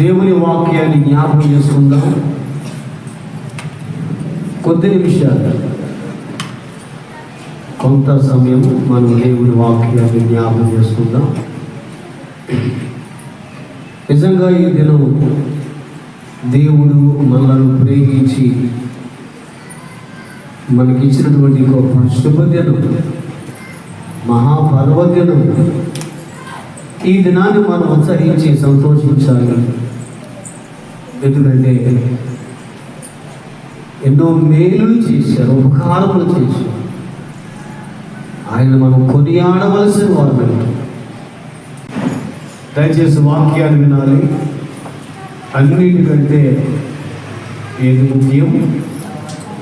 దేవుని వాక్యాన్ని జ్ఞాపకం చేసుకుందాం. కొద్ది నిమిషాలు, కొంత సమయం మనం దేవుని వాక్యాన్ని జ్ఞాపకం చేసుకుందాం. నిజంగా ఈ దినం దేవుడు మనలను ప్రేమించి మనకిచ్చినటువంటి గొప్ప శుభదినం, మహాపర్వదినం. ఈ దినాన్ని మనం ఉత్సహించి సంతోషించాలి. ఎందుకంటే ఎన్నో మేలులు చేశారు, ఉపకారములు చేశారు. ఆయన మనం కొనియాడవలసిన వారు. దయచేసి వాక్యాన్ని వినాలి. అన్నిటికంటే ఏది ముఖ్యం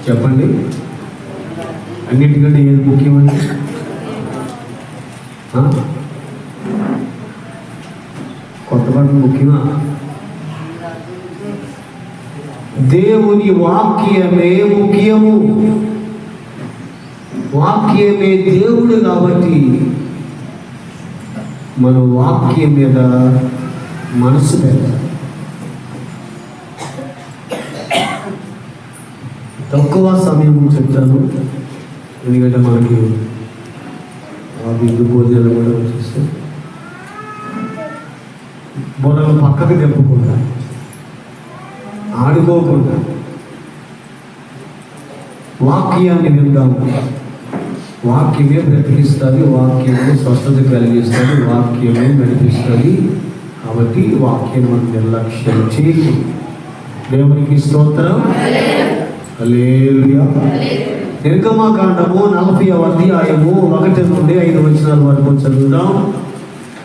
చెప్పండి? అన్నిటికంటే ఏది ముఖ్యమండి? కొత్త బట్టలు ముఖ్యమా? దేవుని వాక్యమే ముఖ్యము. వాక్యమే దేవుడు కాబట్టి మన వాక్యం మీద మనసు పెట్టాలి. తక్కువ సమయం చెప్తాను, ఎందుకంటే మనకి విందు భోజనాలు కూడా వచ్చేస్తే బొడలు పక్కకు తెప్పకుండా, ఆడుకోకుండా వాక్యాన్ని విందాము. వాక్యమే బ్రతికిస్తుంది, వాక్యమే స్వస్థత కలిగిస్తుంది, వాక్యమే నడిపిస్తుంది. కాబట్టి వాక్యాన్ని మనం నిర్లక్ష్యం చేయి. దేవునికి స్తోత్రం. హల్లెలూయా. నిర్గమకాండము 40వ అధ్యాయము 1 నుండి 5 వచనాల వరకు చదువుదాం.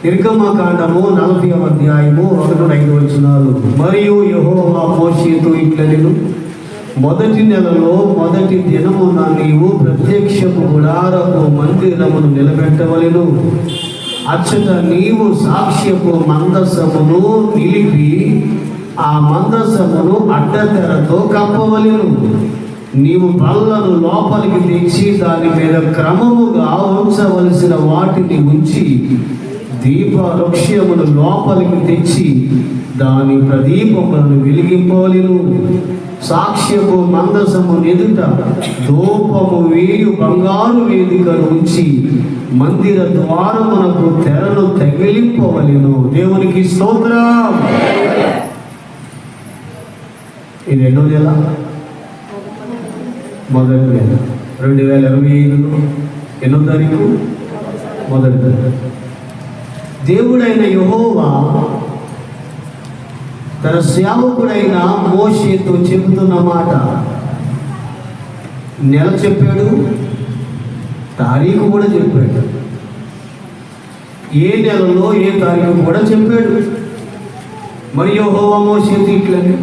నిర్గమకాండము 40వ అధ్యాయము 1 నుండి 5 వచనాలు. మరియు యెహోవా మోషేతో ఇట్లనెను, మొదటి నెలలో మొదటి దినమున నీవు ప్రత్యక్షపు గుడారపు మందిరమును నిలబెట్టవలెను. అచ్చట నీవు సాక్ష్యపు మందసమును నిలిపి ఆ మందసమును అడ్డతెరతో కప్పవలెను. నీవు బల్లను లోపలికి తెచ్చి దాని మీద క్రమముగా ఉంచవలసిన వాటిని ఉంచి దీప వృక్షమును లోపలికి తెచ్చి దాని ప్రదీపములను వెలిగింపవలెను. సాక్ష్యపు మందసము ఎదుట ధూపము వేయు బంగారు వేదికను ఉంచి మందిర ద్వారమునకు తెరను తగిలింపవలెను. దేవునికి స్తోత్రం. ఇది ఎన్నో నెల? మొదటి నెల 2025 ఎన్నో తారీఖు? మొదటి నెల. దేవుడైన యెహోవా తన సేవకుడైన మోషేతో చెబుతున్న మాట, నెల చెప్పాడు, తారీఖు కూడా చెప్పాడు, ఏ నెలలో ఏ తారీఖు కూడా చెప్పాడు. మరి యెహోవా మోషేతో ఇట్లని,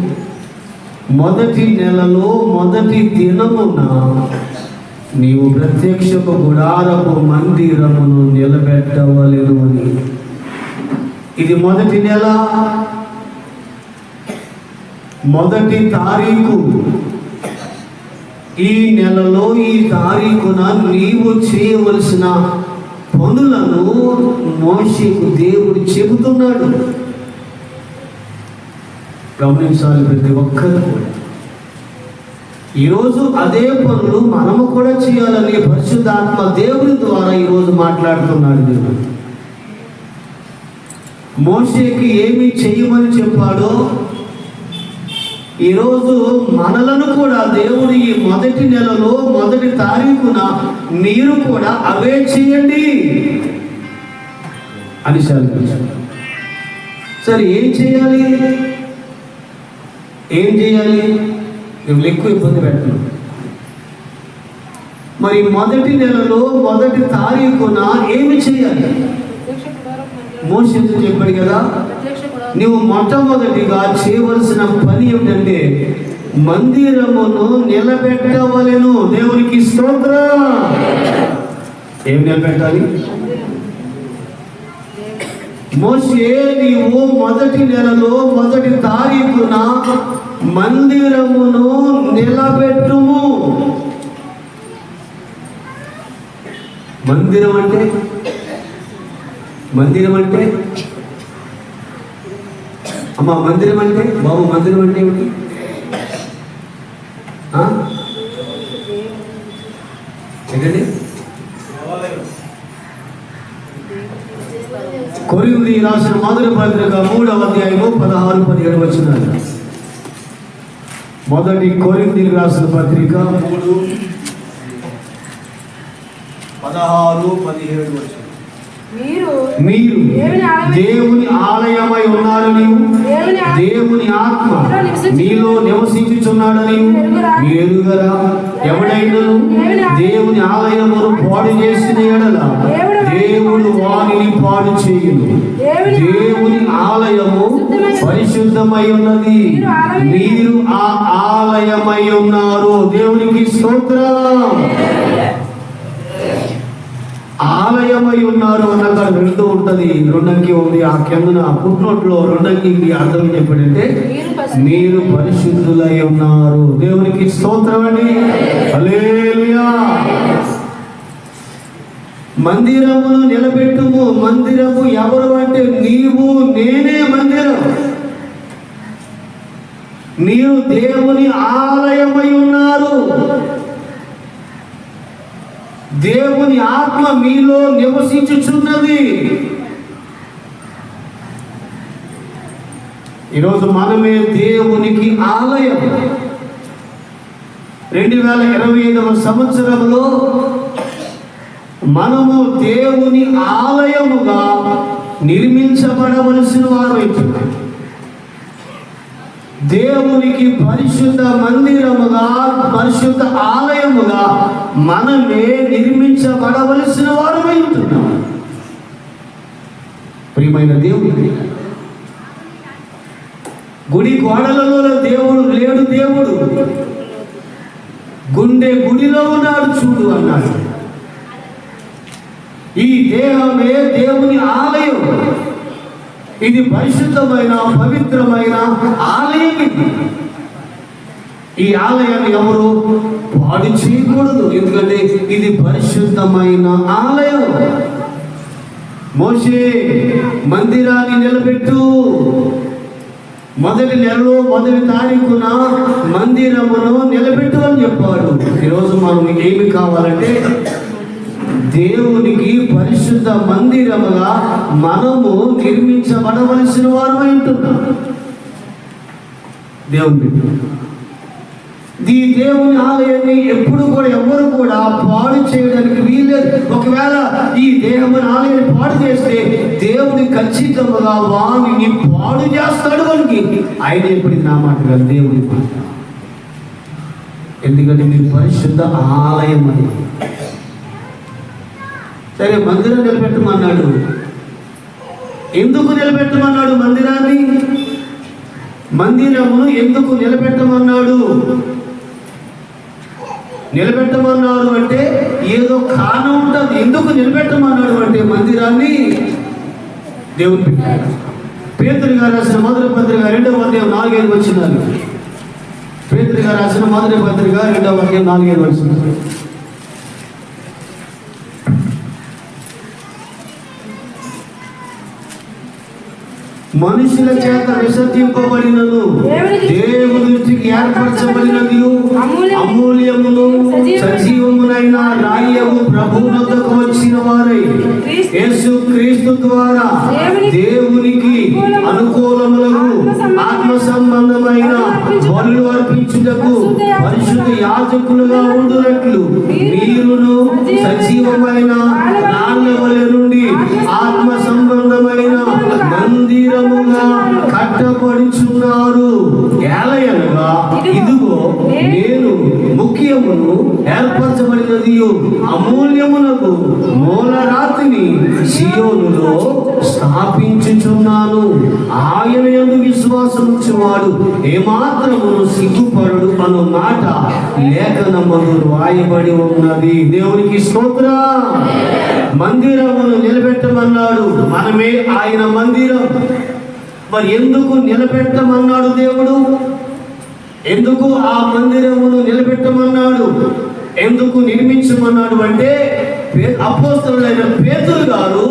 మొదటి నెలలో మొదటి దినమున నీవు ప్రత్యక్షపు గుడారపు మందిరమును నిలబెట్టవలెను అని. ఇది మొదటి నెల, మొదటి తారీఖు. ఈ నెలలో ఈ తారీఖున నీవు చేయవలసిన పనులను మోషేకు దేవుడు చెబుతున్నాడు. గమనించాలి ప్రతి ఒక్కరు. ఈరోజు అదే పనులు మనము కూడా చేయాలని పరిశుద్ధాత్మ దేవుని ద్వారా ఈరోజు మాట్లాడుతున్నాడు. దేవుడు మోషేకి ఏమి చేయమని చెప్పాడో ఈరోజు మనలను కూడా దేవుడు ఈ మొదటి నెలలో మొదటి తారీఖున మీరు కూడా అవే చేయండి అని సెలవిచ్చాడు. సరే, ఏం చేయాలి? మేము ఎక్కువ ఇబ్బంది పెట్టను. మరి మొదటి నెలలో మొదటి తారీఖున ఏమి చేయాలి? మోషేతో చెప్పాడు కదా, నువ్వు మొట్టమొదటిగా చేయవలసిన పని ఏమిటంటే మందిరమును నిలబెట్టవలెను. దేవునికి స్తోత్రం. ఏం నిలబెట్టాలి? మోషే, నీవు మొదటి నెలలో మొదటి తారీఖున మందిరమును నిలబెట్టుము. మందిరం అంటే అమ్మ మందిరం అంటే బాబు, మందిరం అంటే ఏమిటి? ఏంటండి? కొరింథీ రాసిన మొదటి పత్రిక 3వ అధ్యాయము 16-17 వచనాలు. మొదటి కొరింథీయులకు రాసిన పత్రిక 3:16-17 వచనాలు. మీరు దేవుని ఆలయమై ఉన్నారని, దేవుని ఆత్మ మీలో నివసించుచున్నాడని ఎరుగరా? ఎవడైనను దేవుని ఆలయమును పాడు చేసిన ఎడల దేవుడు వానిని పాడు చేయును. దేవుని ఆలయము పరిశుద్ధమై ఉన్నది, మీరు ఆ ఆలయమై ఉన్నారు. దేవునికి స్తోత్రం. ఆలయమై ఉన్నారు అన్నక్కడ రెండు ఉంటుంది, రెండంకి ఉంది. ఆ కిందన పుట్టినోట్లో రెండంకి అర్థం చెప్పాడంటే మీరు పరిశుద్ధులై ఉన్నారు. దేవునికి స్తోత్రం అండి. హల్లెలూయా. మందిరమును నిలబెట్టుము. మందిరము ఎవరు అంటే నీవు నేనే మందిరం. మీరు దేవుని ఆలయమై ఉన్నారు. దేవుని ఆత్మ మీలో నివసించుచున్నది. ఈరోజు మనమే దేవునికి ఆలయం. 2025వ సంవత్సరంలో మనము దేవుని ఆలయముగా నిర్మించబడవలసిన వారమైతున్నాం. దేవునికి పరిశుద్ధ మందిరముగా, పరిశుద్ధ ఆలయముగా మనమే నిర్మించబడవలసిన వారమై ఉంటున్నాం. ప్రియమైన దేవుడు, గుడి గోడలలో దేవుడు లేడు. దేవుడు గుండె గుడిలో ఉన్నాడు చూడు అన్నాడు. ఈ దేహమే దేవుని ఆలయం. ఇది పరిశుద్ధమైన పవిత్రమైన ఆలయం. ఈ ఆలయాన్ని ఎవరు పాడు చేయకూడదు, ఎందుకంటే ఇది పరిశుద్ధమైన ఆలయం. మోషే మందిరాన్ని నిలబెట్టు. మొదటి నెలలో 1వ తారీఖున మందిరమును నిలబెట్టు అని చెప్పాడు. ఈరోజు మనం ఏమి కావాలంటే దేవునికి పరిశుద్ధ మందిరముగా మనము నిర్మించబడవలసిన వారమై ఉంటున్నాం. ఈ దేవుని ఆలయాన్ని ఎప్పుడు కూడా ఎవరు కూడా పాడు చేయడానికి వీల్లేదు. ఒకవేళ ఈ దేవుని ఆలయాన్ని పాడు చేస్తే దేవుని ఖచ్చితంగా వారిని పాడు చేస్తాడు. వానికి ఆయన ఎప్పటికి నా మాట కాదు, దేవుని మాట. ఎందుకంటే మీరు పరిశుద్ధ ఆలయం అని. సరే, మందిరం నిలబెట్టమన్నాడు. ఎందుకు నిలబెట్టమన్నాడు మందిరాన్ని? మందిరమును ఎందుకు నిలబెట్టమన్నాడు? నిలబెట్టమన్నాడు అంటే ఏదో కారణం ఉంటుంది. ఎందుకు నిలబెట్టమన్నాడు అంటే మందిరాన్ని దేవుని పెట్టాడు. పేతురు గారు రాసిన మొదటి పత్రిక 2వ అధ్యాయం 4-5 వచనాలు. పేతురు గారు రాసిన మొదటి పత్రిక 2వ అధ్యాయం 4-5 వచనాలు. మనుషుల చేత విసర్జింపబడినను దేవుని దృష్టికి ఏర్పరచబడినది అమూల్యమును సజీవమునైన రాయము ప్రభువునొద్దకు వచ్చిన వారై యేసు క్రీస్తు ద్వారా దేవునికి అనుకూలములకు ఆత్మ సంబంధమైన బలులు అర్పించుటకు పరిశుద్ధ యాజకులుగా ఉండునట్లు మీరును సజీవమైన రాళ్ళ వలె నుండి ఆత్మ సంబంధమైన మందిరముగా కట్టబడుచున్నారు. ఏలయనగా ఇదిగో నేను ముఖ్యమును ఏర్పరచబడినది అమూల్యమునకు మూలరాతిని సియోనులో స్థాపించుచున్నాను. ఆయన యందు విశ్వాసం ఉంచువాడు ఏమాత్రమును సిగ్గుపడడు అను మాట లేఖనమందు రాయబడి ఉన్నది. దేవునికి స్తోత్రం. మందిరమును నిలబెట్టమన్నాడు. మనమే ఆయన మందిరం. మరి ఎందుకు నిలబెట్టమన్నాడు దేవుడు? ఎందుకు ఆ మందిరమును నిలబెట్టమన్నాడు? ఎందుకు నిర్మించమన్నాడు అంటే అపోస్తలుడైన పేతురు గారు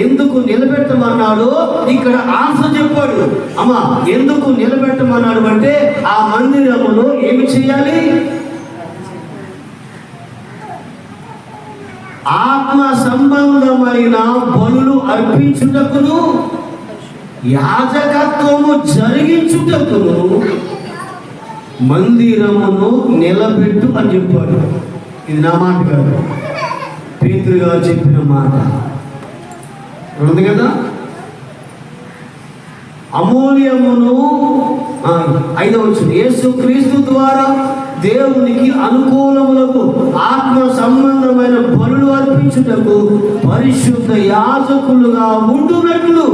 ఎందుకు నిలబెట్టమన్నాడో ఇక్కడ ఆన్సర్ చెప్పాడు. అమ్మా, ఎందుకు నిలబెట్టమన్నాడు అంటే ఆ మందిరములో ఏమి చేయాలి? ఆత్మ సంబంధమైన బలులు అర్పించుటకును యాజకత్వము జరిగించుటకును మందిరమును నిలబెట్టు అని చెప్పాడు. ఇది నా మాట కాదు, పేతురు గారు చెప్పిన మాట ఉంది కదా. అమూల్యమును 5వ వచనం, యేసుక్రీస్తు ద్వారా దేవునికి అనుకూలములకు ఆత్మ సంబంధమైన బలులు అర్పించుటకు పరిశుద్ధ యాజకులుగా ఉండునట్లు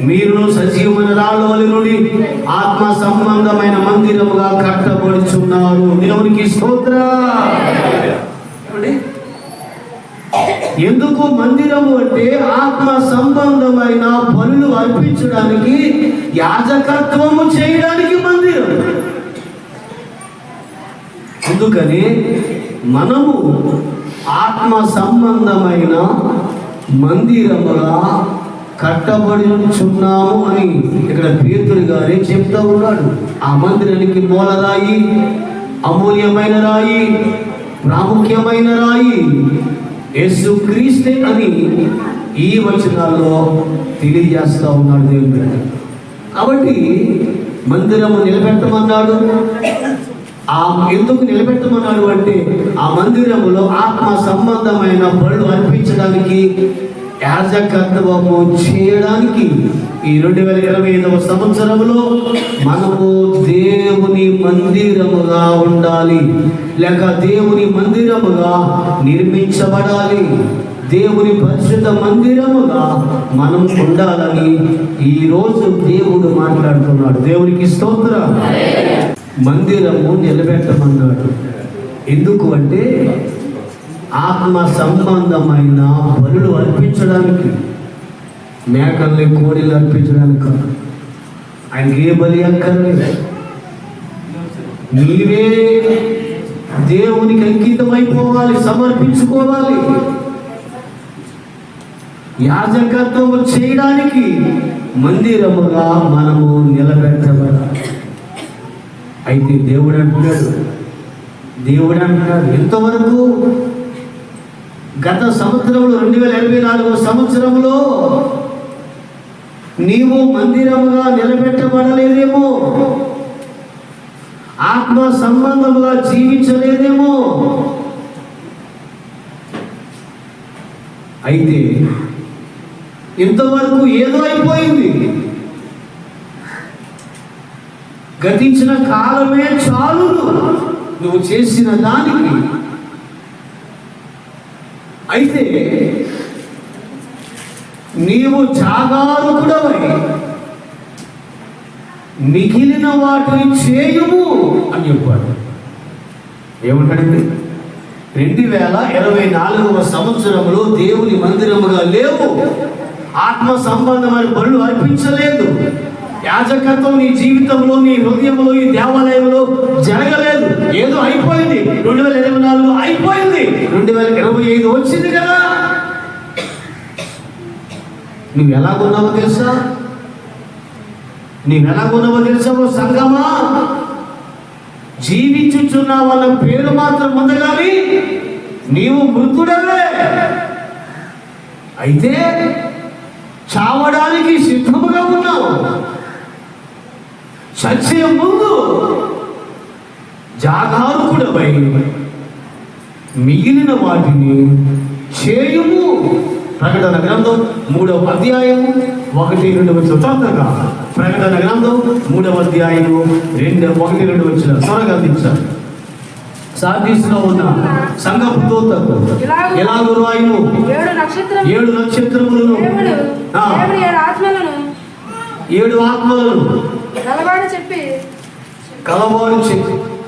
మీరు సజీవమైన రాళ్ళ నుండి ఆత్మ సంబంధమైన మందిరముగా కట్టబడుచున్నారు. దేవునికి స్తోత్రం. ఎందుకు మందిరము అంటే ఆత్మ సంబంధమైన బలులు అర్పించడానికి, యాజకత్వము చేయడానికి మందిరం. అందుకని మనము ఆత్మ సంబంధమైన మందిరముగా కట్టబడుచున్నాము అని ఇక్కడ పేతురు గారే చెప్తా ఉన్నాడు. ఆ మందిరానికి మూలరాయి, అమూల్యమైన రాయి, ప్రాముఖ్యమైన రాయి యేసుక్రీస్తే అని ఈ వచనాల్లో తెలియజేస్తా ఉన్నాడు దేవుడు. కాబట్టి మందిరము నిలబెట్టమన్నాడు. ఎందుకు నిలబెట్టమన్నాడు అంటే ఆ మందిరములో ఆత్మ సంబంధమైన బలులు అర్పించడానికి, యాజకత్వము చేయడానికి ఈ 2025వ సంవత్సరంలో మనము దేవుని మందిరముగా ఉండాలి, లేక దేవుని మందిరముగా నిర్మించబడాలి. దేవుని పరిశుద్ధ మందిరముగా మనం ఉండాలని ఈరోజు దేవుడు మాట్లాడుతున్నాడు. దేవునికి స్తోత్రం. మందిరము నిలబెట్టమన్నాడు. ఎందుకు అంటే ఆత్మ సంబంధమైన బలులు అర్పించడానికి, మేకల్ని కోడిలు అర్పించడానికి. ఆయనకి ఏ బలి అక్కర్లేదు. నీవే దేవునికి అంకితమైపోవాలి, సమర్పించుకోవాలి. యాజకత్వం చేయడానికి మందిరముగా మనము నిలబెట్టబడాలి. అయితే దేవుడు అంటున్నాడు ఇంతవరకు గత సంవత్సరంలో 2024వ సంవత్సరంలో నీవు మందిరముగా నిలబెట్టబడలేదేమో, ఆత్మ సంబంధముగా జీవించలేదేమో. అయితే ఇంతవరకు ఏదో అయిపోయింది, గతించిన కాలమే చాలు నువ్వు చేసిన దానికి. అయితే నీవు జాగరూకుడవై మిగిలిన వాటిని చేయుము అని చెప్పాడు. ఏమంటాడండి? 2024వ సంవత్సరంలో దేవుని మందిరముగా లేవు, ఆత్మ సంబంధమైన బలులు అర్పించలేదు, యాజకత్వం నీ జీవితంలో, నీ హృదయంలో, ఈ దేవాలయంలో జరగలేదు. ఏదో అయిపోయింది. 2024 అయిపోయింది, 2025 వచ్చింది కదా. నువ్వు ఎలాగున్నావో తెలుసా? ఓ సంగమా, జీవించుచున్నావన్న పేరు మాత్రం ఉంది కానీ నీవు మృతుడవే. అయితే చావడానికి సిద్ధముగా ఉన్నావు. చచ్చే ముందు జాగరూకుడవై మిగిలిన వాటిని చేయుము. ప్రకటన గ్రంథం 3వ అధ్యాయము 1-2 తొందరగా. ప్రకటన గ్రంథం 3వ అధ్యాయము 1-2 వచ్చిన త్వరగా అందించారు. సాధిస్తూ ఉన్న సంఘపు దూతకు ఎలాగో రాయును 7 నక్షత్రములను 7 ఆత్మలను కలవాడు చెప్పి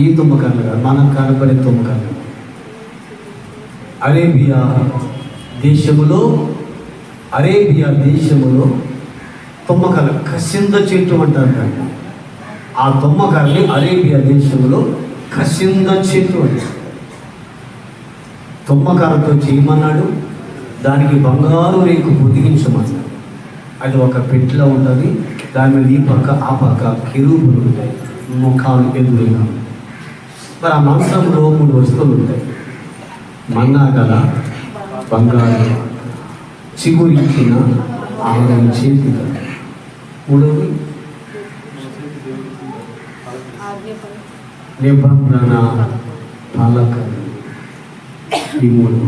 ఈ తుమ్మకాలు కాదు, మనకు కనపడే తుమ్మకాలు. అరేబియా దేశములో తుమ్మకాలు కసింద చెట్టు అంటారు కానీ ఆ తుమ్మకాలని అరేబియా దేశంలో కసింద చెట్టు అంటారు. తుమ్మకాలతో చేయమన్నాడు, దానికి బంగారు రేకు పొదిగించమన్నాడు. అది ఒక పెట్టెలో ఉంటుంది, దాని మీద ఈ పక్క ఆ పక్క కెరూబులు ఉంటాయి, ముఖాలు ఎదురుగా. మరి ఆ మంచంలో 3 వస్తువులు ఉంటాయి: మన్నా గల బంగారు, చిగురించిన ఆహారం చేతి, మూడవది నిబంధన పలక. ఈ 3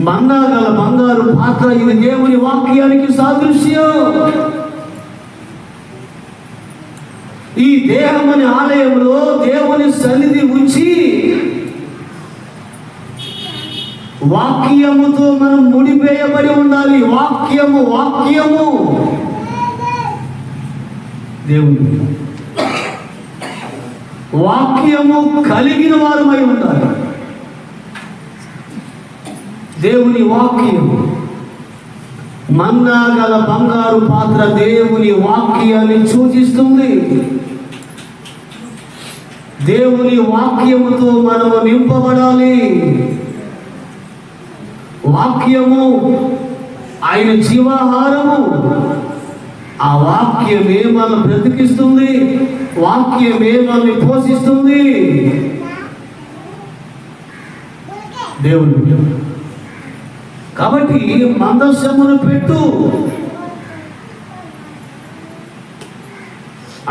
మన్నా గల బంగారు పాత్ర, ఇది దేవుని వాక్యానికి సాదృశ్యం. ఈ దేహమని ఆలయంలో దేవుని సన్నిధి ఉంచి వాక్యముతో మనం ముడివేయబడి ఉండాలి. వాక్యము దేవుని వాక్యము కలిగిన వారమై ఉండాలి. దేవుని వాక్యము, మన్నా గల బంగారు పాత్ర దేవుని వాక్యాన్ని సూచిస్తుంది. దేవుని వాక్యముతో మనము నింపబడాలి. వాక్యము ఆయన జీవాహారము. ఆ వాక్యమే మనల్ని బ్రతికిస్తుంది, వాక్యమే మనల్ని పోషిస్తుంది. దేవుని కాబట్టి మందస్సమును పెట్టు,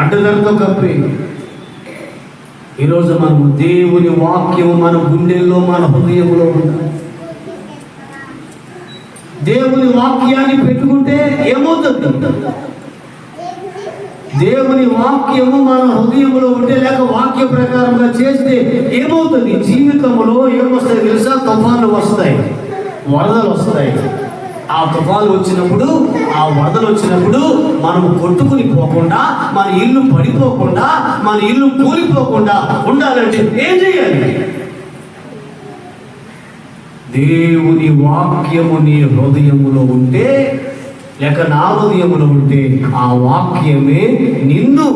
అడ్డదారితో కప్పి. ఈరోజు మనం దేవుని వాక్యం మన గుండెల్లో, మన హృదయంలో ఉండాలి. దేవుని వాక్యాన్ని పెట్టుకుంటే ఏమవుతుంది? దేవుని వాక్యము మన హృదయంలో ఉంటే, లేక వాక్య ప్రకారంగా చేస్తే ఏమవుతుంది? జీవితంలో ఏమొస్తాయి తెలుసా? తుఫాన్లు వస్తాయి, వరదలు వస్తాయి. ఆ తుఫాన్లు వచ్చినప్పుడు, ఆ వరదలు వచ్చినప్పుడు మనం కొట్టుకుని పోకుండా, మన ఇల్లు పడిపోకుండా, మన ఇల్లు కూలిపోకుండా ఉండాలంటే ఏం చేయాలి? దేవుని వాక్యము నీ హృదయములో ఉంటే, లేక నా హృదయములో ఉంటే, ఆ వాక్యమే నిన్ను,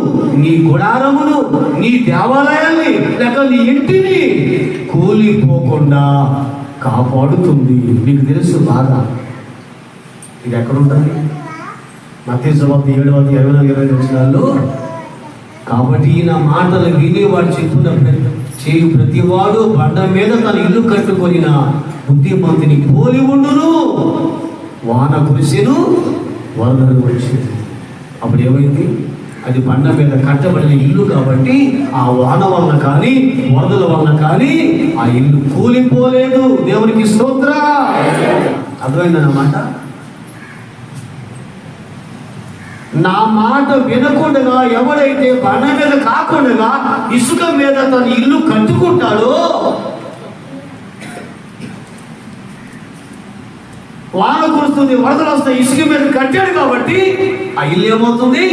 నీ గుడారమును, నీ దేవాలయాన్ని, లేక నీ ఇంటిని కూలిపోకుండా కాపాడుతుంది. మీకు తెలుసు బాగా. ఇది ఎక్కడ ఉంటుంది? మత్తయి సువార్త 7:24-25 వచనాల్లో. కాబట్టి నా మాటలు విని వాడు చెప్పిన చేయు ప్రతివాడు బండ మీద తన ఇల్లు కట్టుకొనిన బుద్ధిమంతుని పోలి ఉండును. వాన కురిసెను, వరదలు వచ్చింది. అప్పుడు ఏమైంది? అది బండ మీద కట్టబడిన ఇల్లు కాబట్టి ఆ వాన వలన కానీ, వరదల వలన కానీ ఆ ఇల్లు కూలిపోలేదు. దేవునికి స్తోత్రం. అర్థమైందన్నమాట. నా మాట వినకుండా ఎవడైతే బండ మీద కాకుండా ఇసుక మీద తన ఇల్లు కట్టుకుంటాడో, వాన కురుస్తుంది, వరదలు వస్తాయి, ఇసుక మీద కట్టాడు కాబట్టి ఆ ఇల్లు ఏమవుతుంది?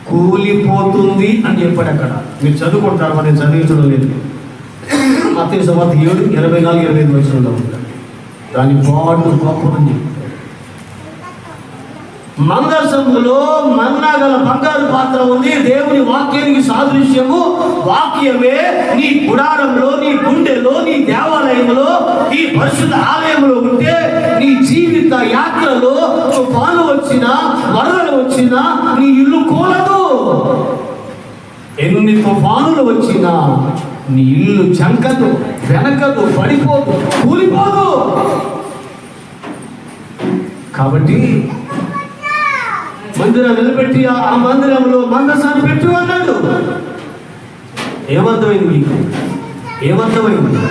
కూలిపోతుంది అని చెప్పాడు. అక్కడ మీరు చదువుకుంటారు, మరి చదివించడం లేదు. మత్తయి సువార్త 7:24-25 వచనంలో ఉంటాడు. దాని పాటు గొప్ప అని చెప్పాడు. మందసములో మన్నా గల బంగారు పాత్ర ఉంది. దేవుని వాక్యానికి సాదృశ్యము. వాక్యమే నీ గుడారంలో, నీ గుండెలో, నీ దేవాలయంలో, ఈ పరిశుద్ధ ఆలయంలో ఉంటే నీ జీవిత యాత్రలో తుఫాను వచ్చినా, వరదలు వచ్చినా నీ ఇల్లు కూలదు. ఎన్ని తుఫానులు వచ్చినా నీ ఇల్లు చంకదు, వెనకదు, పడిపోదు, కూలిపోదు. కాబట్టి మందిరం నిలబెట్టి ఆ మందిరంలో మందసాన్ని పెట్టు అన్నాడు. ఏమర్థమైంది మీకు? ఏమర్థమైంది?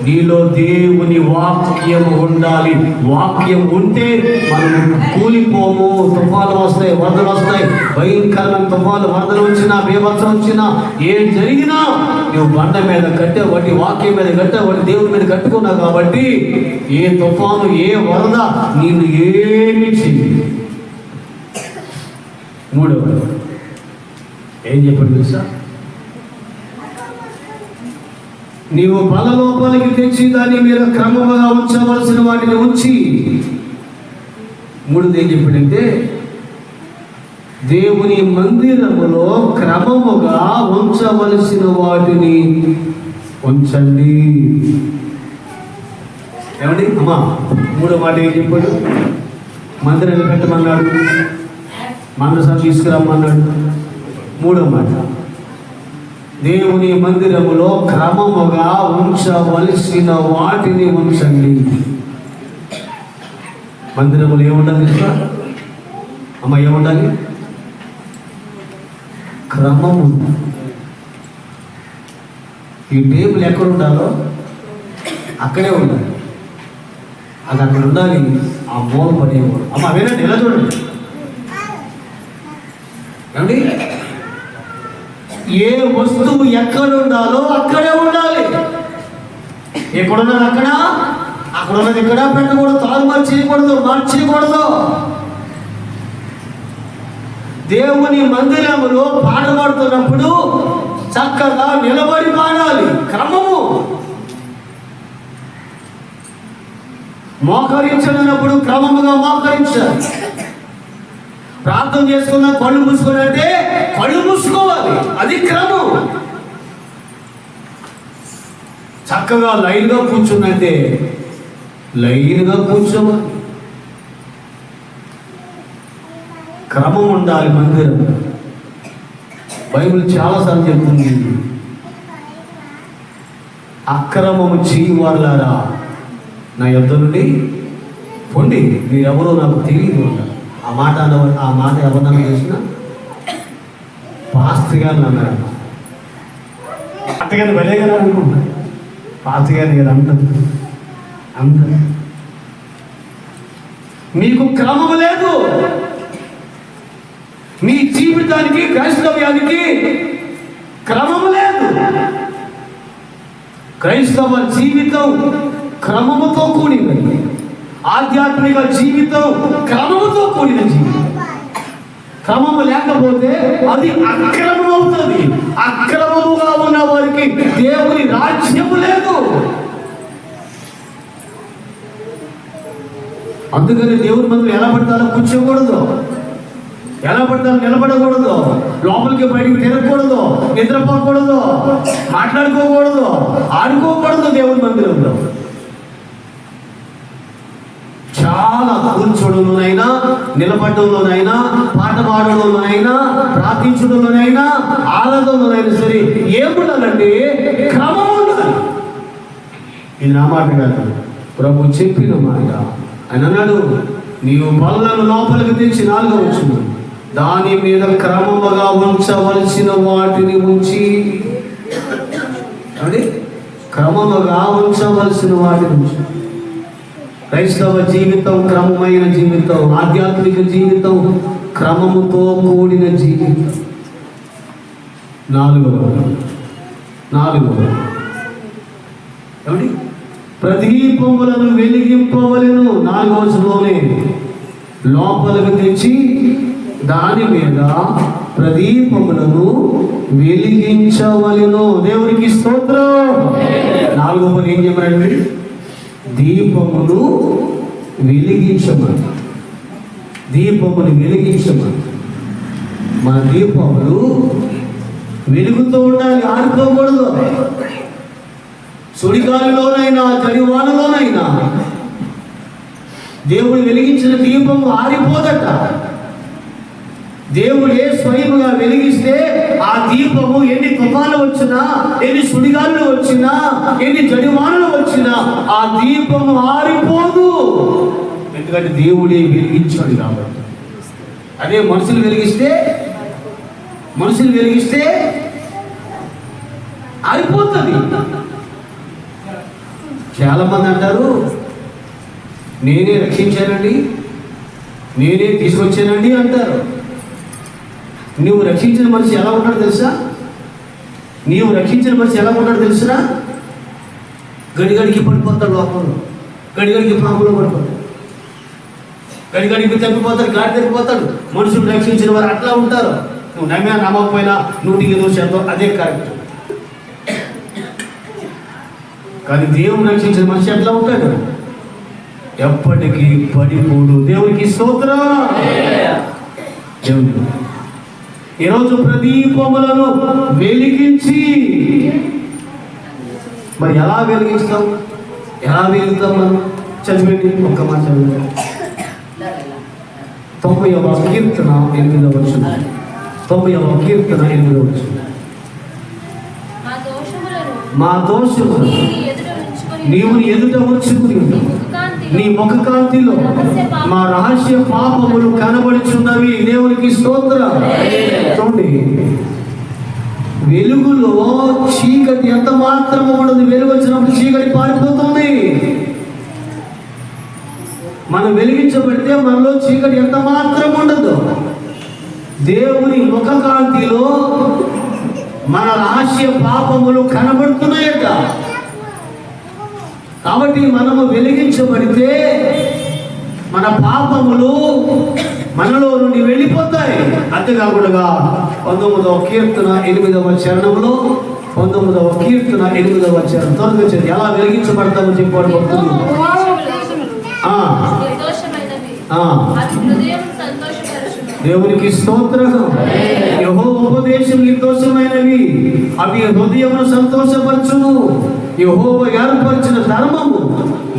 నీలో దేవుని వాక్యం ఉండాలి. వాక్యం ఉంటే మనం కూలిపోము. తుఫాలు వస్తాయి, వరదలు వస్తాయి, భయంకరమైన తుఫాలు, వరదలు వచ్చినా, బీభత్సం వచ్చినా, ఏం జరిగినా నువ్వు బండ మీద కట్టే వాటి వాక్యం మీద కట్టే వాటి దేవుని మీద కట్టుకున్నావు కాబట్టి ఏ తుఫాను, ఏ వరద నిన్ను ఏమి చెయ్యి. మూడవ ఏం చెప్పాడు తెలుసా? నీవు బల లోపలికి తెచ్చి దాని మీద క్రమముగా ఉంచవలసిన వాటిని ఉంచి, మూడోది ఏం చెప్పాడంటే దేవుని మందిరములో క్రమముగా ఉంచవలసిన వాటిని ఉంచండి. ఏమండి అమ్మా, మూడో మాట ఏం చెప్పాడు? మందిరం పెట్టమన్నాడు, మందసం తీసుకురమ్మన్నాడు. మూడో మాట, దేవుని మందిరములో క్రమముగా ఉంచవలసిన వాటిని ఉంచండి. మందిరములు ఏముండాలి తెలుసా అమ్మ? ఏముండాలి? క్రమము. ఈ టేబుల్ ఎక్కడ ఉండాలో అక్కడే ఉండాలి, అది అక్కడ ఉండాలి. ఆ మూల పడేవాడు. అమ్మ వినండి, ఎలా చూడండి ఏమండి? ఏ వస్తువు ఎక్కడ ఉండాలో అక్కడే ఉండాలి. ఎక్కడున్నది అక్కడ, అక్కడ ఉన్నది ఇక్కడ పెట్టకూడదు, తారుమారు చేయకూడదు, మార్చేయకూడదు. దేవుని మందిరములో పాట పాడుతున్నప్పుడు చక్కగా నిలబడి పాడాలి. క్రమము. మోకరించినప్పుడు క్రమముగా మోకరించాలి. ప్రార్థన చేసుకున్నా కళ్ళు మూసుకొని అంటే కళ్ళు మూసుకోవాలి, అది క్రమం. చక్కగా లైన్గా కూర్చుందంటే లైన్గా కూర్చోవాలి. క్రమం ఉండాలి మందిరం. బైబిల్ చాలాసార్లు చెప్తుంది, అక్రమము చేయవారులారా నా యొద్ద నుండి పొండి, మీరెవరో నాకు తెలియదు అన్నారు. ఆ మాట ఎవరన్నా చేసిన పాస్టర్ గారిని అన్నారు. పాస్టర్ గారిని వెళ్ళే కదా అనుకుంటా, పాస్టర్ గారిని కదా అంటారు. మీకు క్రమం లేదు. మీ జీవితానికి, క్రైస్తవ్యానికి క్రమం లేదు. క్రైస్తవ జీవితం క్రమముతో కూడినది. ఆధ్యాత్మిక జీవితం క్రమముతో కూడిన జీవితం. క్రమము లేకపోతే అది అక్రమం అవుతుంది. అక్రమముగా ఉన్న వారికి దేవుని రాజ్యము లేదు. అందుకని దేవుని మందిరం ఎలా పడతారో కూర్చోకూడదు, ఎలా పడతారో నిలబడకూడదు, లోపలికి బయటికి తిరగకూడదు, నిద్రపోకూడదు, మాట్లాడుకోకూడదు, ఆడుకోకూడదు. దేవుని మందిరంలో చాలా కూర్చోడంలోనైనా, నిలబడంలోనైనా, పాట పాడడంలోనైనా, ప్రార్థించడంలోనైనా, ఆరాధనలోనైనా సరే ఏముండాలంటే క్రమం ఉండాలి. ఇది నా మాట కాదు, ప్రభు చెప్పిన మాట. ఆయన అన్నాడు, నీవు బల్లను లోపలికి తెచ్చి 4వ వచనం, దాని మీద క్రమముగా ఉంచవలసిన వాటిని ఉంచి. అంటే క్రమముగా ఉంచవలసిన వాటిని ఉంచి. క్రైస్తవ జీవితం క్రమమైన జీవితం, ఆధ్యాత్మిక జీవితం క్రమముతో కూడిన జీవితం. 4వ ఏమండి? ప్రదీపములను వెలిగింపవలెను. 4వ వచనంలోనే లోపలికి తెచ్చి దాని మీద ప్రదీపములను వెలిగించవలెను. దేవునికి స్తోత్రం. 4వ పని ఏం చెప్పారండి? దీపమును వెలిగించమని. దీపమును వెలిగించమని. మన దీపములు వెలుగుతూ ఉండాలి, ఆరిపోకూడదు. సుడిగాలిలోనైనా, చలివానలోనైనా దేవుడు వెలిగించిన దీపము ఆరిపోదట. దేవుడే స్వయముగా వెలిగిస్తే ఆ దీపము ఎన్ని తుఫాలు వచ్చినా, ఎన్ని సుడిగాలు వచ్చినా, ఎన్ని జడివానలు వచ్చినా ఆ దీపము ఆరిపోదు. ఎందుకంటే దేవుడే వెలిగించాడు కాబట్టి. అదే మనుషులు వెలిగిస్తే ఆరిపోతుంది. చాలా మంది అంటారు, నేనే రక్షించానండి, నేనే తీసుకొచ్చానండి అంటారు. నువ్వు రక్షించిన మనిషి ఎలా ఉంటాడు తెలుసా? గడిగడికి పడిపోతాడు లోపల, గడిగడికి పాములో పడిపోతాడు, గడిగడికి తప్పిపోతాడు, గాడి తప్పిపోతాడు. మనుషులు రక్షించిన వారు అట్లా ఉంటారు. నువ్వు నమ్మకపోయినా 100% అదే కరెక్ట్. కానీ దేవుని రక్షించిన మనిషి ఎట్లా ఉంటాడు? ఎప్పటికీ పడిపోడు. దేవునికి స్తోత్రం. దేవుడు ఈరోజు ప్రదీపములను వెలిగించి, మరి ఎలా వెలిగిస్తాం? ఎలా వెలుగుతాం మనం? చదివేంటి ఒక్క మాట చదివి. 90వ కీర్తన 8వ వచనం. 90వ కీర్తన 8వ వచనం. మా దోషములను నీవు ఎదుట ఉంచుకుని నీ ముఖ కాంతిలో మా రహస్య పాపములు కనబడుచున్నవి. దేవునికి స్తోత్రం. చూడండి, వెలుగులో చీకటి ఎంత మాత్రము ఉండదు. వెలుగు వచ్చినప్పుడు చీకటి పారిపోతుంది. మనం వెలిగించబడితే మనలో చీకటి ఎంత మాత్రం ఉండదు. దేవుని ముఖ కాంతిలో మన రహస్య పాపములు కనబడుతున్నాయట. కాబట్టి మనము వెలిగించబడితే మన పాపములు మనలో నుండి వెళ్ళిపోతాయి. అంతేకాకుండా 19వ కీర్తన 8వ చరణంలో 19వ కీర్తన 8వ చరణం త్వరగా వచ్చేది. ఎలా వెలిగించబడతామో చెప్పాడు భక్తులు. దేవునికి స్తోత్రం. యెహోవా ఉపదేశం నిర్దోషమైనవి, అవి హృదయమును సంతోషపరచును. యెహోవా ఏర్పరిచిన ధర్మము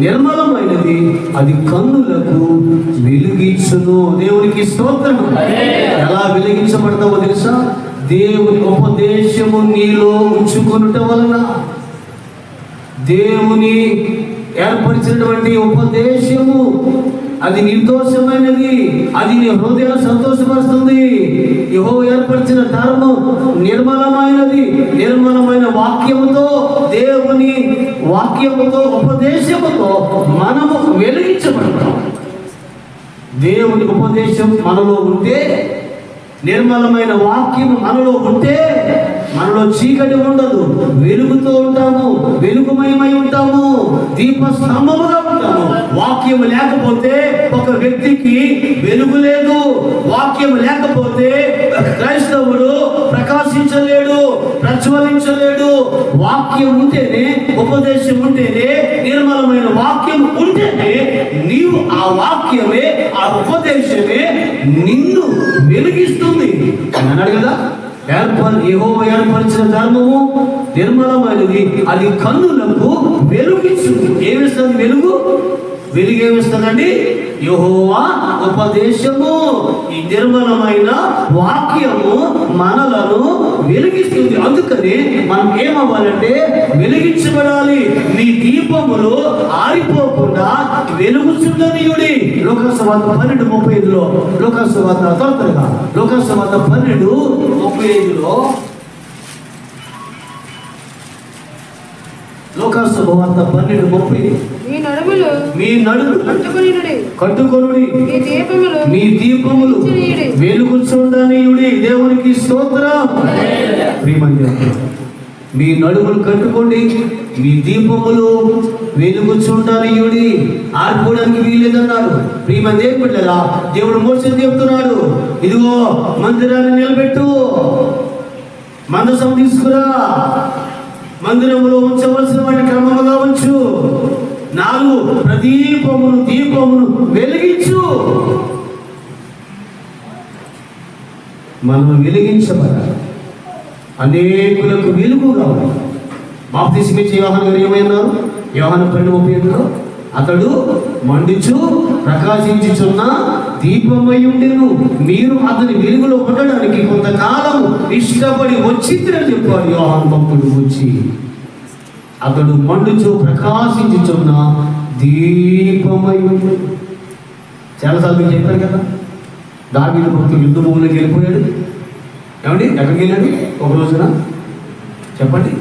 నిర్మలమైనది, అది కన్నులకు వెలిగించును. దేవునికి స్తోత్రం. ఎలా వెలిగించబడతావో తెలుసా? దేవుని ఉపదేశము నీలో ఉంచుకొనుట వలన. దేవుని ఏర్పరిచినటువంటి ఉపదేశము అది నిర్దోషమైనది, అది నీ హృదయాన్ని సంతోషపరుస్తుంది. యెహోవా ఏర్పరిచిన ధర్మం నిర్మలమైనది. నిర్మలమైన వాక్యముతో, దేవుని వాక్యముతో, ఉపదేశముతో మనము వెలిగించబడతాం. దేవుని ఉపదేశం మనలో ఉంటే, నిర్మలమైన వాక్యం మనలో ఉంటే మనలో చీకటి ఉండదు. వెలుగుతూ ఉంటాము, వెలుగుమయమై ఉంటాము, దీపస్తంభముగా ఉంటాము. వాక్యం లేకపోతే ఒక వ్యక్తికి వెలుగు లేదు. వాక్యం లేకపోతే క్రైస్తవుడు ప్రకాశించలేడు, ప్రజ్వలించలేడు. వాక్యం ఉంటేనే, ఉపదేశం ఉంటేనే, నిర్మలమైన వాక్యం ఉంటేనే నీవు ఆ వాక్యమే, ఆ ఉపదేశమే నిన్ను వెలిగిస్తుంది అన్నాడు కదా. యెహోవా ఏర్పరిచిన ధర్మము నిర్మలమైనది, అది కన్నులకు వెలుగిస్తుంది. ఏమిస్తుంది వెలుగు? వెలుగేమిస్తుందండి? యెహోవా ఉపదేశము, ఈ నిర్మలమైన వాక్యము మనలను వెలిగిస్తుంది. అందుకని మనం ఏమవ్వాలంటే వెలిగించబడాలి. నీ దీపములు ఆరిపోకుండా వెలుగుచుండనీయుడి. లోకసువార్త 12:35లో, లోకసువార్త త్వరగా, లోకసువార్త 12:35లో, లోకసువార్త 12:30 మీ నడుము కట్టుకొనుడి, మీ దీపములు వెలుగుచుండనీయుడి. దేవునికి స్తోత్రం. మీ నడుములు కట్టుకోండి, మీ దీపములు వెలుగుచుండనీయుడి. ఆరిపోవడానికి వీల్లేదన్నారు. ప్రియమైన దేవుని బిడ్డలారా, దేవుడు మోషే చెప్తున్నాడు, ఇదిగో మందిరాన్ని నిలబెట్టు, మందసం తీసుకురా, మందిరంలో ఉంచవలసిన వాటి క్రమముగా ఉంచు, 4 ప్రదీపమును, దీపమును వెలిగించు. మనం వెలిగించబడాలి. అనేకులకు వెలుగు కావాలి. బాప్తిస్మం ఇచ్చే యోహాను గారు ఏమన్నారు? యోహాను 12:35లో, అతడు మండుచు ప్రకాశించుచున్న దీపమై ఉండెను, మీరు అతని వెలుగులో ఉండడానికి కొంతకాలం ఇష్టపడి వచ్చిందని చెప్పాడు యోహాను భక్తుడు. వచ్చి అతడు మండుచు ప్రకాశించుచున్న దీపమై ఉండెను. చాలాసార్లు మీరు చెప్పారు కదా, దావీదు భక్తుడు యుద్ధ భూమిలోకి వెళ్ళిపోయాడు. ఏమండి, ఎక్కడికి వెళ్ళాడు? ఒక రోజున చెప్పండి.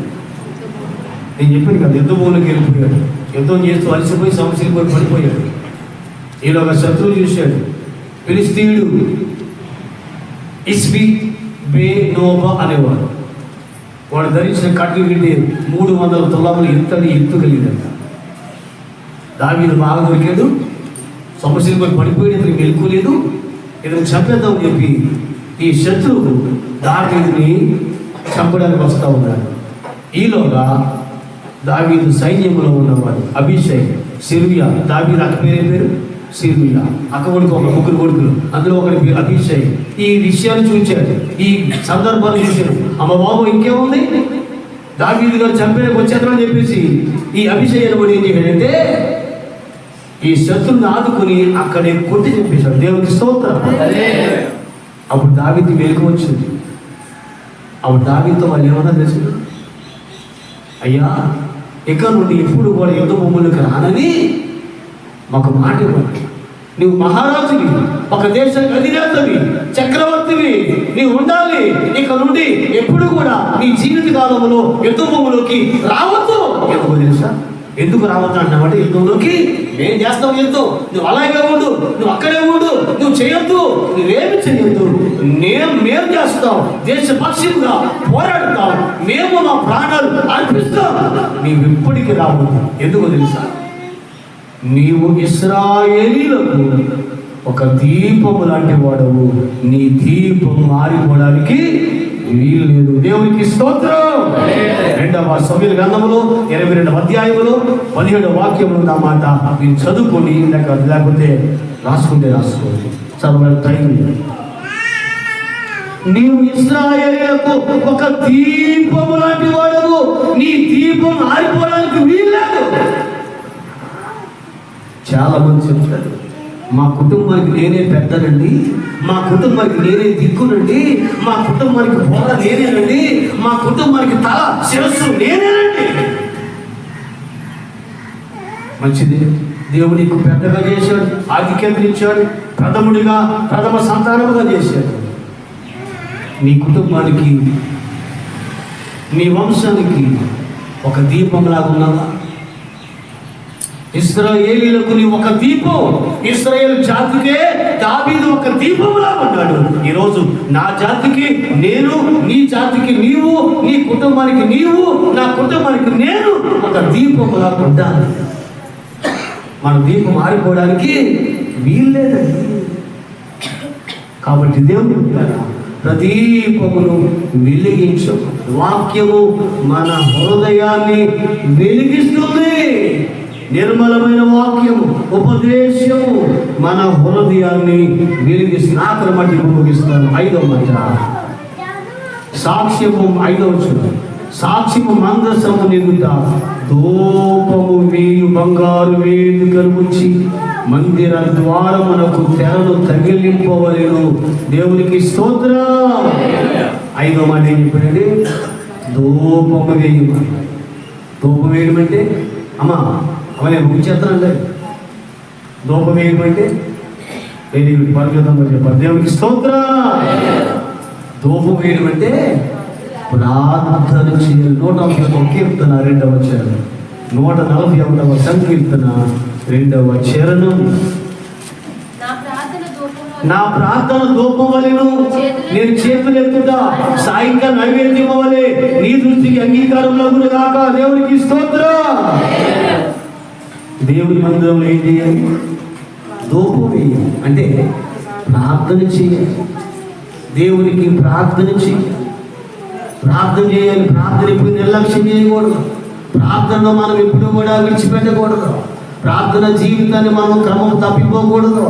నేను చెప్పాను కదా, యుద్ధ భూమిలోకి వెళ్ళిపోయాడు. యుద్ధం చేస్తూ అలసిపోయి సమస్యలు పోయి పడిపోయాడు. ఈలో ఒక శత్రువు చూశాడు, ఫిలిస్తీయుడు ఇస్బి బెనోబా అనేవాడు. వాడు ధరించిన కట్లు గిడ్డి 300 తులాములు ఎత్తుగలిగిందంట. దావీదు బాగా దొరికాడు, సమస్యలు పోయి పడిపోయాడు. ఇతనికి వెళ్ళుకోలేదు, ఇతను చంపేద్దామని చెప్పి ఈ శత్రువు దావీదుని చంపడానికి వస్తూ ఉన్నాడు. ఈలోగా దావీదు సైన్యంలో ఉన్నవాడు అభిషేక్, సిరియా. దావీదు అక్క పేరు సిరియా. అక్క కొడుకు ఒక ముగ్గురు కొడుకులు, అందులో ఒకటి పేరు అభిషేక్. ఈ విషయాన్ని చూచాడు, ఈ సందర్భాన్ని చూశాడు. అమ్మ బాబు ఇంకేముంది, దావీదు గారు చంపేలకు వచ్చేద్దామని చెప్పేసి ఈ అభిషేక్ అని ఏం చేశాడంటే ఈ శత్రుని ఆదుకుని అక్కడే కొట్టి చెప్పేశాడు. దేవునికి స్తోత్రం. అప్పుడు దావీదు మేలుకు వచ్చింది. అప్పుడు దావీదుతో వాళ్ళు ఏమన్నా తెలుసు, అయ్యా ఇక నుండి ఎప్పుడు కూడా యుద్ధ భూములకు రానని మాకు మాట ఇవ్వండి. నువ్వు మహారాజువి, ఒక దేశానికి అధినేతవి, చక్రవర్తివి, నీవు ఉండాలి. ఇక నుండి ఎప్పుడు కూడా నీ జీవిత కాలంలో యుద్ధ భూములోకి రావద్దు. ఎందుకు తెలుసా, ఎందుకు రావద్దు అంటామంటే యుద్ధంలోకి మేము చేస్తాం యుద్ధం, నువ్వు అలాగే ఉండు, నువ్వు అక్కడే ఉండు, నువ్వు చేయొద్దు, నువ్వేమి చేయొద్దు, మేము చేస్తాం, దేశ పక్షులుగా పోరాడతాం, మేము మా ప్రాణాలు అర్పిస్తాం, నీవు ఎప్పటికీ రావద్దు. ఎందుకు తెలుసా, నీవు ఇశ్రాయేలీలకు ఒక దీపము లాంటి వాడవు, నీ దీపం మారిపోవడానికి వీలు లేదు. దేవునికి స్తోత్రం. 2వ సమూయేలు గ్రంథములో 22వ అధ్యాయములో 17వ వాక్యములు నా మాట మీరు చదువుకొని లేకపోతే రాసుకోండి చదవడం టైం. నీవు ఇశ్రాయేలీయులకు ఒక దీపము లాంటి వాడవు, నీ దీపం ఆరిపోవడానికి వీలు లేదు. చాలా మంది చెప్తారు, మా కుటుంబానికి నేనే పెద్దనండి, మా కుటుంబానికి నేనే దిక్కునండి, మా కుటుంబానికి బోధ నేనేనండి, మా కుటుంబానికి తల శిరస్సు నేనేనండి. మంచిది, దేవుడు నీకు పెద్దగా చేశాడు, ఆధిక్యతలు ఇచ్చాడు, ప్రథమ సంతానముగా చేశాడు. నీ కుటుంబానికి, నీ వంశానికి ఒక దీపంలాగా ఉన్నావా? ఇశ్రాయేలీయులకు నీ ఒక దీపం, ఇశ్రాయేలు జాతికే దావీదు ఒక దీపంలా ఉన్నాడు. ఈరోజు నా జాతికి నేను, నీ జాతికి నీవు, నీ కుటుంబానికి నీవు, నా కుటుంబానికి నేను ఒక దీపంలా ఉండాలి. మన దీపం ఆరిపోవడానికి వీల్లేదండి. కాబట్టి దేవుడు ప్రదీపమును వెలిగించు. వాక్యము మన హృదయాన్ని వెలిగిస్తుంది. నిర్మలమైన వాక్యము, ఉపదేశము మన హృదయాన్ని వెలిగిస్తుంది. ఆఖరి మట్టికి ముగిస్తాను. 5వ మాట సాక్ష్యము. 5వ వచనం, సాక్ష్యము మందసము నిగుట ధూపము వేయు బంగారు వేదికను ఉంచి మందిర ద్వారమునకు తెరను తగిలింపవలెను. దేవునికి స్తోత్రం. 5వ మాట ఏం చెప్పాడండి, ధూపము వేయు. ధూపం వేయడం అంటే అమ్మా నేను ముగించేస్తానండి. ధూపం వేయడం అంటే వెరీ గుడ్, పరిగెత్తంగా చెప్పారు. దేవునికి స్తోత్రం. ధూపం వేయడం అంటే ప్రార్థన చేయాలి. 141వ కీర్తన 2వ చరణం, 141వ సంకీర్తన 2వ చరణం. నా ప్రార్థన ధూపం వలెను, నేను చేతులు ఎత్తుతా సాయంకాలం నైవేద్యం వలె నీ దృష్టికి అంగీకారంలో కాక. దేవునికి స్తోత్రం. దేవుని మందిరంలో ఏం చేయాలి? ధూపం వేయాలి. అంటే ప్రార్థన చేయాలి, దేవునికి ప్రార్థన చేయాలి. ప్రార్థన చేయాలి. ప్రార్థన ఎప్పుడు నిర్లక్ష్యం చేయకూడదు. ప్రార్థనలో మనం ఎప్పుడు కూడా విడిచిపెట్టకూడదు. ప్రార్థన జీవితాన్ని మనం క్రమం తప్పిపోకూడదు.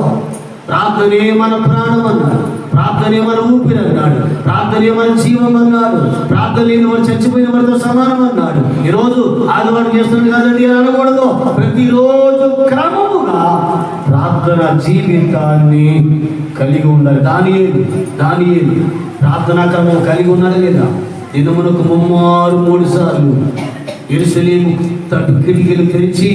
ప్రార్థనే మన ప్రాణం అన్నాడు, ప్రార్థనే మన ఊపిరి అన్నాడు, ప్రార్థనే మన జీవం అన్నాడు, ప్రార్థన లేని వాడు చచ్చిపోయిన వారితో సమానం అన్నాడు. ఈరోజు ఆదివారం చేస్తుంది కాదండి అని అనకూడదు. ప్రతిరోజు క్రమముగా ప్రార్థన జీవితాన్ని కలిగి ఉండాలి. దానియేలు ప్రార్థనా క్రమం కలిగి ఉన్నాడు లేదా? దినమునకు 3 సార్లు యెరూషలేము తట్టు కిటికీలు తెరిచి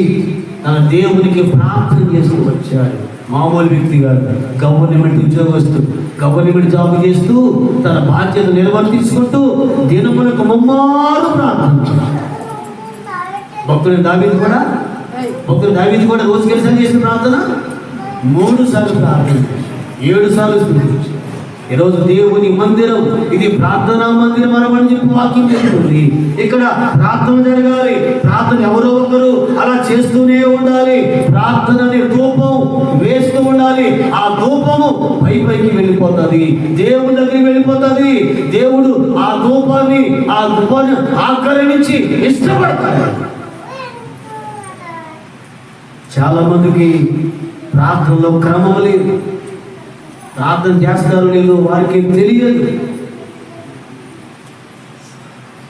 తన దేవునికి ప్రార్థన చేస్తూ వచ్చాడు. మామూలు వ్యక్తి కాదు, గవర్నమెంట్ ఉద్యోగస్తుడు, గవర్నమెంట్ జాబ్ చేస్తూ తన బాధ్యత నిర్వర్తించుకుంటూ దినమునకు 3 ప్రార్థన. భక్తుడు దావీదు కూడా రోజుకి ఎన్నిసార్లు చేసిన ప్రార్థన? 3 సార్లు ప్రార్థన, 7 సార్లు స్తుతించాడు. ఈరోజు దేవుని మందిరం ఇది ప్రార్థనా మందిరం అని చెప్పి వాక్యం చెప్తుంది. ఇక్కడ ప్రార్థన జరగాలి. ప్రార్థన ఎవరో ఒకరు అలా చేస్తూనే ఉండాలి. ప్రార్థనని ధూపం వేస్తూ ఉండాలి. ఆ ధూపము పైకి వెళ్ళిపోతుంది, దేవుని దగ్గరికి వెళ్ళిపోతుంది. దేవుడు ఆ ధూపాన్ని ఆకర్షించి ఇష్టపడతాడు. చాలామందికి ప్రార్థనలో క్రమం లేదు, ప్రార్థన చేస్తారో లేదో వారికి తెలియదు.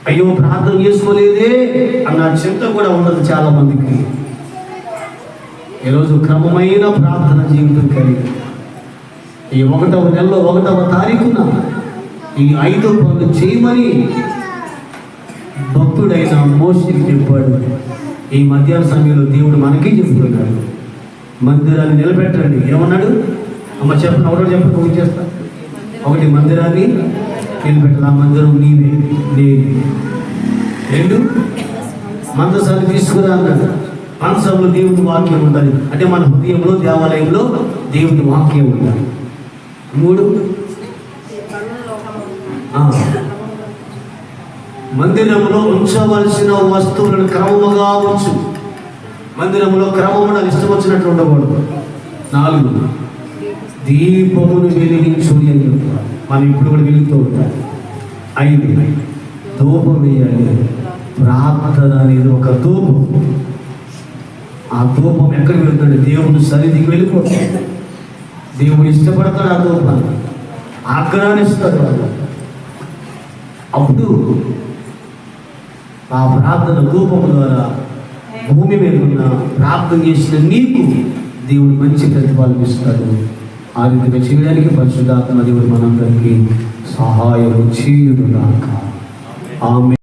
అయ్యో ప్రార్థన చేసుకోలేదే అన్న చింత కూడా ఉండదు చాలామందికి. ఈరోజు క్రమమైన ప్రార్థన జీవితం కలిగి ఈ 1వ నెలలో 1వ తారీఖున ఈ 5 పనులు చేయమని భక్తుడైన మోషేకి చెప్పాడు. ఈ మధ్యాహ్న సమయంలో దేవుడు మనకి చెప్తున్నాడు, మందిరాన్ని నిలబెట్టండి. ఏమన్నాడు? అమ్మ చెప్పండి, ఒకటి చెప్పండి, ఒకటి చేస్తా. ఒకటి, మందిరాన్ని నిలబెట్టాలి. ఆ మందిరం నీవే, నేను. 2, మందసాన్ని తీసుకురా అన్నాడు. మందసంలో దేవుని వాక్యం ఉండాలి, అంటే మన హృదయంలో దేవాలయంలో దేవుని వాక్యం ఉండాలి. 3, మందిరంలో ఉంచవలసిన వస్తువులను క్రమముగా ఉంచు. మందిరంలో క్రమముగా ఇష్టం వచ్చినట్లు ఉండకూడదు. 4, దీపమును వెలిగించు అని చెప్తారు. మనం ఇప్పుడు కూడా వెలుగుతూ ఉంటాం. 5, ధూపం వేయాలి. ప్రార్థన అనేది ఒక ధూపం. ఆ ధూపం ఎక్కడికి వెళ్తాడు? దేవుడు సన్నిధికి వెళ్ళిపోతాడు. దేవుడు ఇష్టపడతాడు ఆ ధూపాన్ని, ఆగ్రహాన్నిస్తాడు. అప్పుడు ఆ ప్రార్థన ధూపం ద్వారా భూమి మీద ఉన్న ప్రార్థన చేసిన నీకు దేవుడు మంచి ప్రతిఫలం ఇస్తాడు. ఆ రీతిగా చేయడానికి పరిశుద్ధాత్మ దేవుడు మనందరికీ సహాయం చేయును గాక. ఆమేన్.